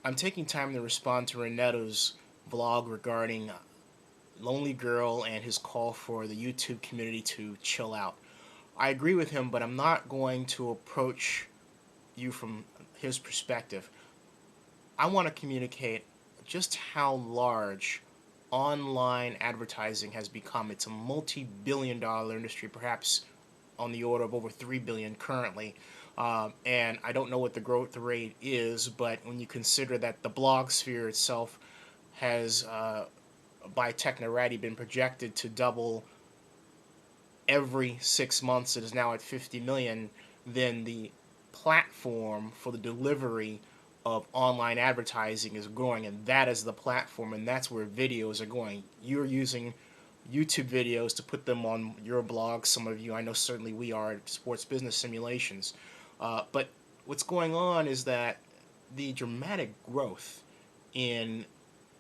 I'm taking time to respond to Renetto's vlog regarding Lonely Girl and his call for the YouTube community to chill out. I agree with him, but I'm not going to approach you from his perspective. I want to communicate just how large online advertising has become. It's a multi-billion dollar industry, perhaps on the order of over 3 billion currently. And I don't know what the growth rate is, but when you consider that the blog sphere itself has, by Technorati, been projected to double every 6 months, it is now at 50 million, then the platform for the delivery of online advertising is growing, and that is the platform, and that's where videos are going. You're using YouTube videos to put them on your blog. Some of you, I know certainly we are at Sports Business Simulations. But what's going on is that the dramatic growth in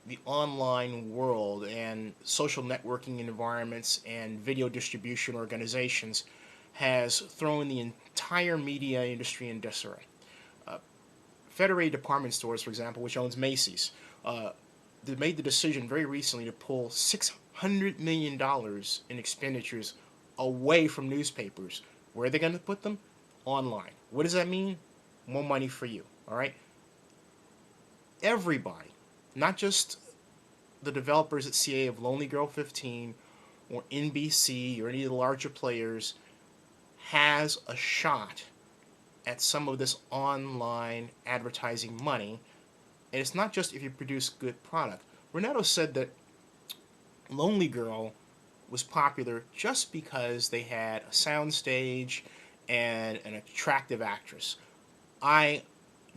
the online world and social networking environments and video distribution organizations has thrown the entire media industry in disarray. Uh, Federated Department Stores, for example, which owns Macy's, they made the decision very recently to pull $600 million in expenditures away from newspapers. Where are they going to put them? Online. What does that mean? More money for you. All right? Everybody, not just the developers at CA of Lonelygirl15 or NBC or any of the larger players, has a shot at some of this online advertising money. And it's not just if you produce good product. Renetto said that Lonely Girl was popular just because they had a soundstage and an attractive actress. I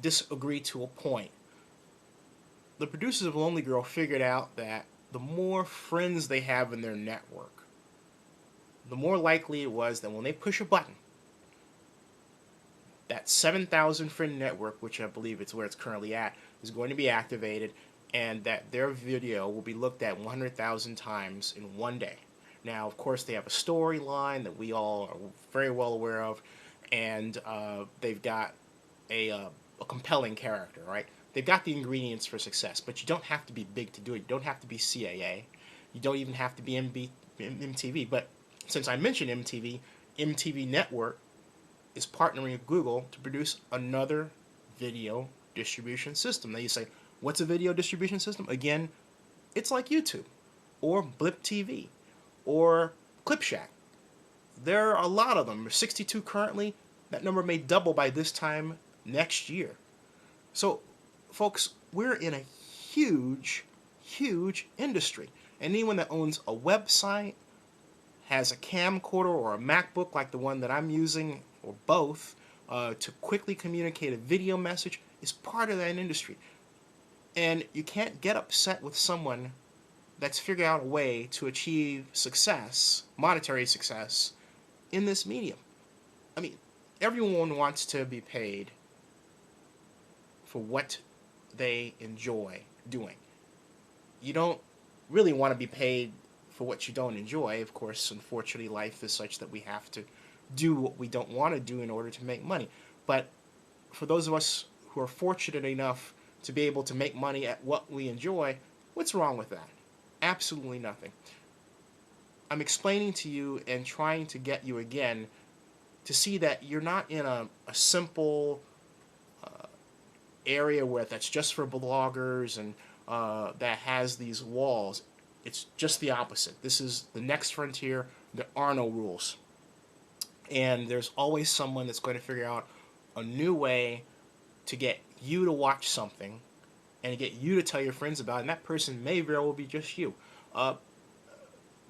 disagree to a point. The producers of Lonely Girl figured out that the more friends they have in their network, the more likely it was that when they push a button, that 7,000 friend network, which I believe it's where it's currently at, is going to be activated, and that their video will be looked at 100,000 times in one day. Now, of course, they have a storyline that we all are very well aware of, and they've got a compelling character, right? They've got the ingredients for success, but you don't have to be big to do it. You don't have to be CAA. You don't even have to be MTV. But since I mentioned MTV, MTV Network is partnering with Google to produce another video distribution system. Now you say, what's a video distribution system? Again, it's like YouTube or Blip TV or ClipShack. There are a lot of them. There's 62 currently. That number may double by this time next year. So, folks, we're in a huge, huge industry. And anyone that owns a website, has a camcorder or a MacBook like the one that I'm using, or both, to quickly communicate a video message is part of that industry. And you can't get upset with someone that's figured out a way to achieve success, monetary success, in this medium. I mean, everyone wants to be paid for what they enjoy doing. You don't really want to be paid for what you don't enjoy. Of course, unfortunately, life is such that we have to do what we don't want to do in order to make money. But for those of us who are fortunate enough to be able to make money at what we enjoy, what's wrong with that? Absolutely nothing. I'm explaining to you and trying to get you again to see that you're not in a simple area where that's just for bloggers and that has these walls. It's just the opposite. This is the next frontier. There are no rules. And there's always someone that's going to figure out a new way to get you to watch something and to get you to tell your friends about it. And that person may very well be just you. Let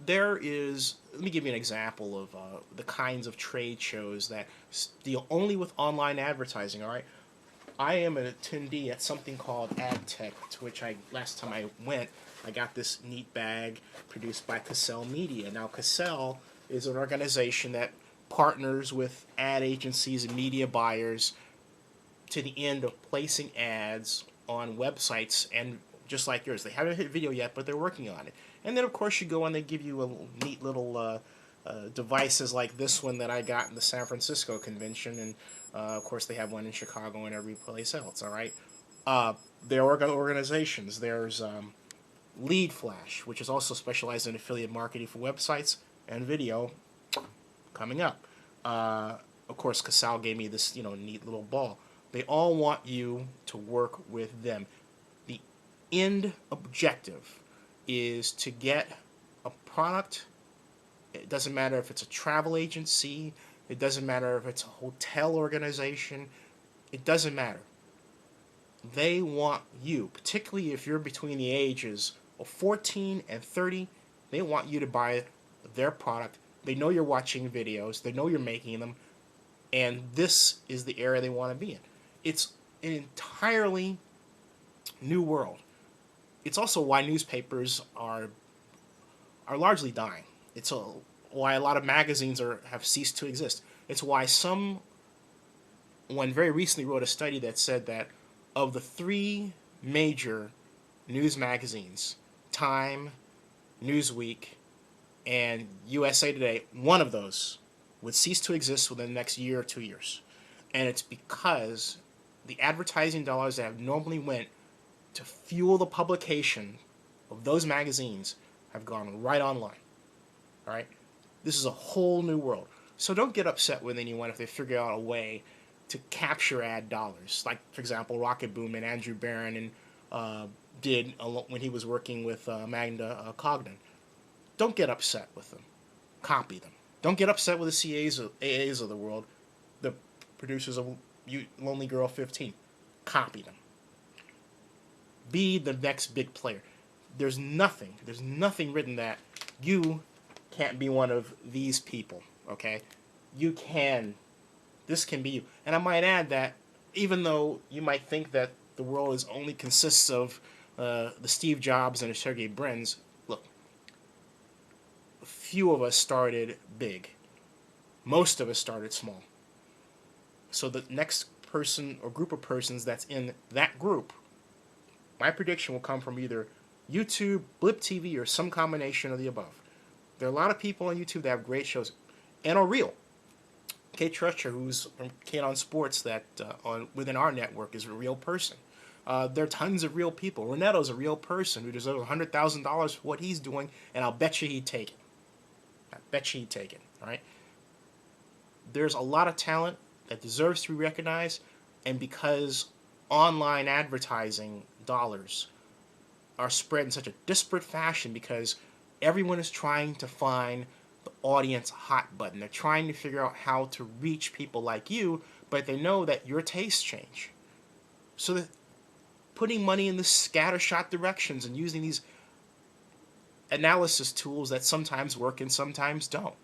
me give you an example of the kinds of trade shows that deal only with online advertising, all right? I am an attendee at something called AdTech, to which last time I went, I got this neat bag produced by Cassell Media. Now, Cassell is an organization that partners with ad agencies and media buyers to the end of placing ads on websites, and just like yours, they haven't hit video yet, but they're working on it. And then, of course, you go and they give you a neat little devices like this one that I got in the San Francisco convention, and of course they have one in Chicago and every place else. All right, There are organizations. There's Lead Flash, which is also specialized in affiliate marketing for websites and video, coming up. Of course, Casal gave me this, neat little ball. They all want you to work with them. The end objective is to get a product. It doesn't matter if it's a travel agency. It doesn't matter if it's a hotel organization. It doesn't matter. They want you, particularly if you're between the ages of 14 and 30, they want you to buy their product. They know you're watching videos. They know you're making them. And this is the area they want to be in. It's an entirely new world. It's also why newspapers are largely dying. It's why a lot of magazines have ceased to exist. It's why someone very recently wrote a study that said that of the three major news magazines, Time, Newsweek, and USA Today, one of those would cease to exist within the next year or 2 years. And it's because the advertising dollars that have normally went to fuel the publication of those magazines have gone right online. All right? This is a whole new world. So don't get upset with anyone if they figure out a way to capture ad dollars. Like, for example, Rocket Boom and Andrew Barron did when he was working with Magna Cognition. Don't get upset with them. Copy them. Don't get upset with the AAs of the world, the producers of Lonelygirl15. Copy them. Be the next big player. There's nothing written that you can't be one of these people, okay? You can. This can be you. And I might add that even though you might think that the world only consists of the Steve Jobs and the Sergey Brins, look, few of us started big. Most of us started small. So the next person or group of persons that's in that group, my prediction will come from either YouTube, Blip TV, or some combination of the above. There are a lot of people on YouTube that have great shows and are real. Kate Trusher, who's from Kate on Sports, that within our network is a real person. There are tons of real people. Renetto's a real person who deserves $100,000 for what he's doing, and I'll bet you he'd take it. I bet you he'd take it. All right. There's a lot of talent that deserves to be recognized, and because online advertising dollars are spread in such a disparate fashion, because everyone is trying to find the audience hot button. They're trying to figure out how to reach people like you, but they know that your tastes change. So that putting money in the scattershot directions and using these analysis tools that sometimes work and sometimes don't.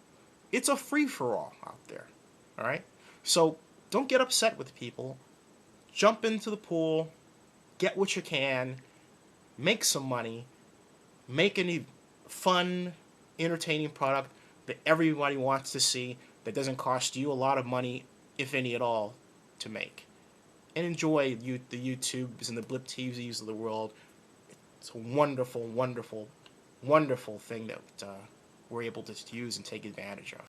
It's a free-for-all out there. All right? So don't get upset with people. Jump into the pool. Get what you can. Make some money. Make any fun, entertaining product that everybody wants to see, that doesn't cost you a lot of money, if any at all, to make. And enjoy the YouTubes and the Blip TVs of the world. It's a wonderful, wonderful, wonderful thing that we're able to use and take advantage of.